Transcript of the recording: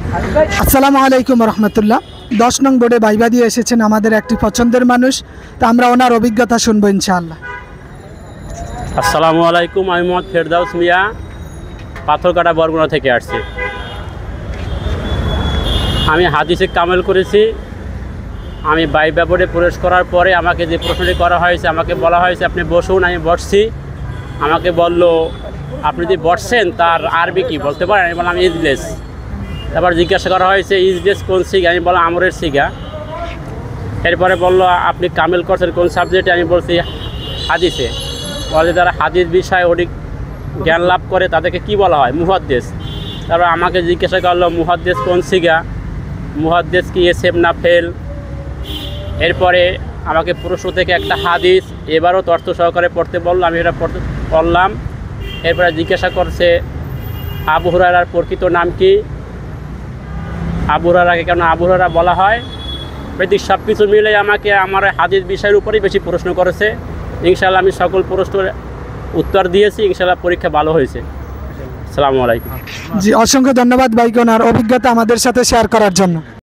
আসসালামু আলাইকুম রহমতুল্লাহ। 10 নং বোর্ডে ভাইবা দিয়ে এসেছেন আমাদের একটি পছন্দের মানুষ, তা আমরা ওনার অভিজ্ঞতা শুনবো ইনশাআল্লাহ। আসসালামু আলাইকুম, আমি মোহাম্মদ ফেরদাউস মিয়া, পাথরকাটা বরগুনা থেকে আসছি। আমি হাদিসে কামেল করেছি। আমি ভাইবা বোর্ডে প্রবেশ করার পরে আমাকে যে প্রশ্নটি করা হয়েছে, আমাকে বলা হয়েছে আপনি বসুন। আমি বসছি। আমাকে বলল আপনি যদি বসছেন তার আরবি কি বলতে পারেন? আমি বললাম ইজলেস। তারপর জিজ্ঞাসা করা হয়েছে ইজলেস কোন সিগা? আমি বললাম আমরের সিগা। এরপরে বলল আপনি কামেল করছেন কোন সাবজেক্টে? আমি বলছি হাদিসে। বলে যারা হাদিস বিষয়ে অধিক জ্ঞান লাভ করে তাদেরকে কি বলা হয়? মুহাদ্দিস। তারপর আমাকে জিজ্ঞাসা করলো মুহাদ্দিস কোন সিগা, মুহাদ্দিস কি এসেম না ফেল। এরপরে আমাকে প্রশ্ন থেকে একটা হাদিস এবারও তর্থ সহকারে পড়তে বললো, আমি এটা পড়লাম। এরপরে জিজ্ঞাসা করছে আবু হুরায়রার প্রকৃত নাম কি, আবু হুরায়রাকে কেন আবু হুরায়রা বলা হয়। বেদিক সব কিছু মিলে আমাকে আমার হাদিস বিষয়ের উপরেই বেশি প্রশ্ন করেছে। ইনশাআল্লাহ আমি সকল প্রশ্নের উত্তর দিয়েছি। ইনশাআল্লাহ পরীক্ষা ভালো হয়েছে। আসসালামু আলাইকুম। জি, অসংখ্য ধন্যবাদ ভাইকে ওনার অভিজ্ঞতা আমাদের সাথে শেয়ার করার জন্য।